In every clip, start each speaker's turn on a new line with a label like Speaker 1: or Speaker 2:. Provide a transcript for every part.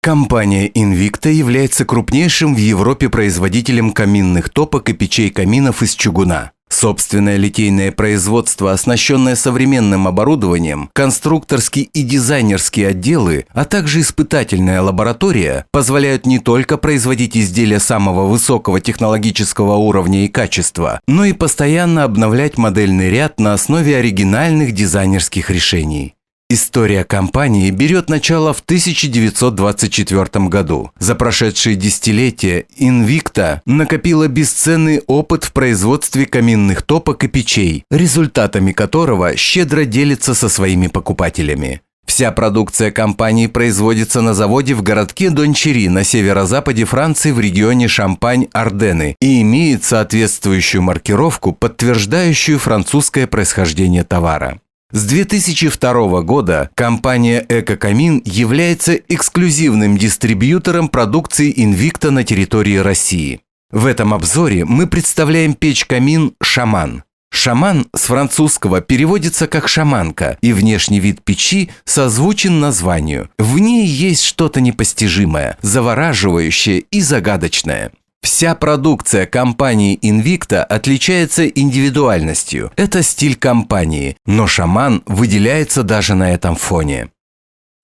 Speaker 1: Компания Invicta является крупнейшим в Европе производителем каминных топок и печей каминов из чугуна. Собственное литейное производство, оснащенное современным оборудованием, конструкторские и дизайнерские отделы, а также испытательная лаборатория позволяют не только производить изделия самого высокого технологического уровня и качества, но и постоянно обновлять модельный ряд на основе оригинальных дизайнерских решений. История компании берет начало в 1924 году. За прошедшие десятилетия Invicta накопила бесценный опыт в производстве каминных топок и печей, результатами которого щедро делится со своими покупателями. Вся продукция компании производится на заводе в городке Дончери на северо-западе Франции в регионе Шампань-Арденны и имеет соответствующую маркировку, подтверждающую французское происхождение товара. С 2002 года компания «Экокамин» является эксклюзивным дистрибьютором продукции Invicta на территории России. В этом обзоре мы представляем печь-камин «Шаман». «Шаман» с французского переводится как «шаманка», и внешний вид печи созвучен названию. В ней есть что-то непостижимое, завораживающее и загадочное. Вся продукция компании Invicta отличается индивидуальностью. Это стиль компании, но «Шаман» выделяется даже на этом фоне.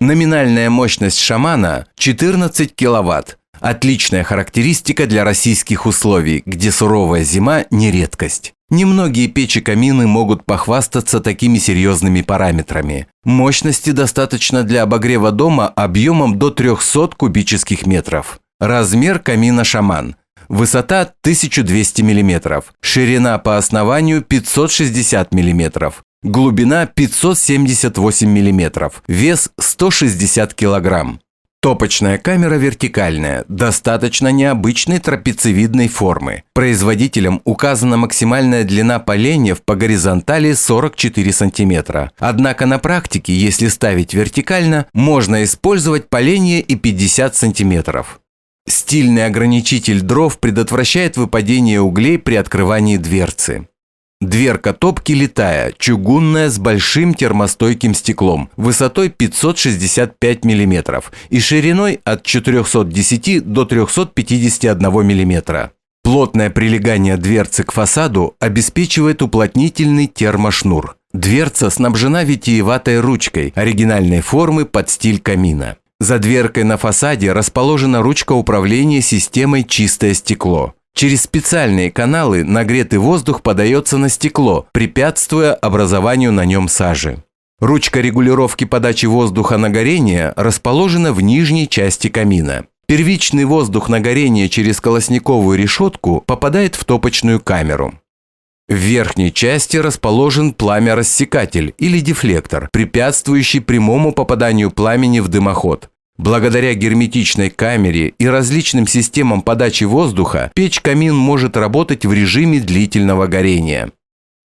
Speaker 1: Номинальная мощность «Шамана» – 14 кВт. Отличная характеристика для российских условий, где суровая зима – не редкость. Немногие печи-камины могут похвастаться такими серьезными параметрами. Мощности достаточно для обогрева дома объемом до 300 кубических метров. Размер камина «Шаман». Высота 1200 мм, ширина по основанию 560 мм, глубина 578 мм, вес 160 кг. Топочная камера вертикальная, достаточно необычной трапециевидной формы. Производителем указана максимальная длина поленьев по горизонтали 44 см. Однако на практике, если ставить вертикально, можно использовать поленья и 50 см. Стильный ограничитель дров предотвращает выпадение углей при открывании дверцы. Дверка топки литая, чугунная с большим термостойким стеклом, высотой 565 мм и шириной от 410 до 351 мм. Плотное прилегание дверцы к фасаду обеспечивает уплотнительный термошнур. Дверца снабжена витиеватой ручкой оригинальной формы под стиль камина. За дверкой на фасаде расположена ручка управления системой «Чистое стекло». Через специальные каналы нагретый воздух подается на стекло, препятствуя образованию на нем сажи. Ручка регулировки подачи воздуха на горение расположена в нижней части камина. Первичный воздух на горение через колосниковую решетку попадает в топочную камеру. В верхней части расположен пламя-рассекатель или дефлектор, препятствующий прямому попаданию пламени в дымоход. Благодаря герметичной камере и различным системам подачи воздуха печь-камин может работать в режиме длительного горения.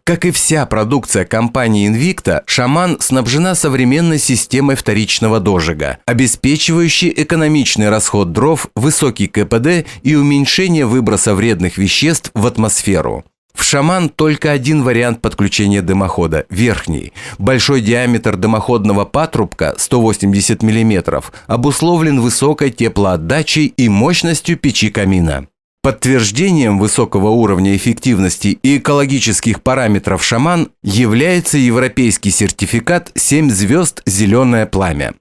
Speaker 1: Как и вся продукция компании Invicta, «Шаман» снабжена современной системой вторичного дожига, обеспечивающей экономичный расход дров, высокий КПД и уменьшение выброса вредных веществ в атмосферу. В «Шаман» только один вариант подключения дымохода – верхний. Большой диаметр дымоходного патрубка 180 мм обусловлен высокой теплоотдачей и мощностью печи камина. Подтверждением высокого уровня эффективности и экологических параметров «Шаман» является европейский сертификат 7 звезд «Зеленое пламя».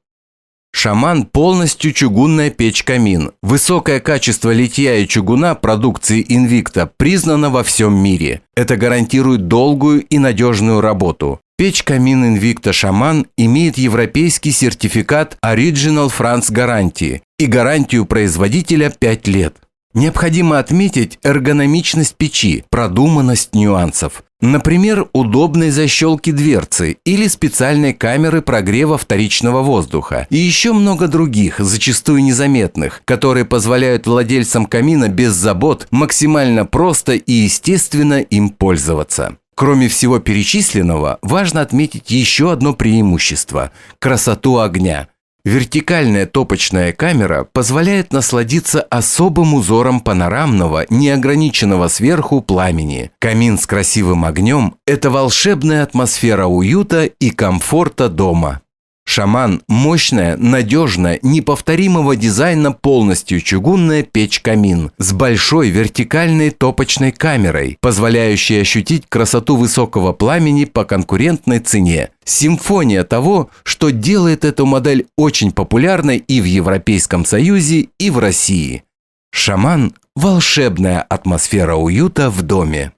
Speaker 1: «Шаман» полностью чугунная печь-камин. Высокое качество литья и чугуна продукции Invicta признано во всем мире. Это гарантирует долгую и надежную работу. Печь-камин Invicta «Шаман» имеет европейский сертификат Original France Guarantee и гарантию производителя 5 лет. Необходимо отметить эргономичность печи, продуманность нюансов. Например, удобной защелки дверцы или специальной камеры прогрева вторичного воздуха. И еще много других, зачастую незаметных, которые позволяют владельцам камина без забот максимально просто и естественно им пользоваться. Кроме всего перечисленного, важно отметить еще одно преимущество – красоту огня. Вертикальная топочная камера позволяет насладиться особым узором панорамного, неограниченного сверху пламени. Камин с красивым огнем – это волшебная атмосфера уюта и комфорта дома. Шаман – мощная, надежная, неповторимого дизайна полностью чугунная печь-камин с большой вертикальной топочной камерой, позволяющей ощутить красоту высокого пламени по конкурентной цене. Симфония того, что делает эту модель очень популярной и в Европейском Союзе, и в России. Шаман – волшебная атмосфера уюта в доме.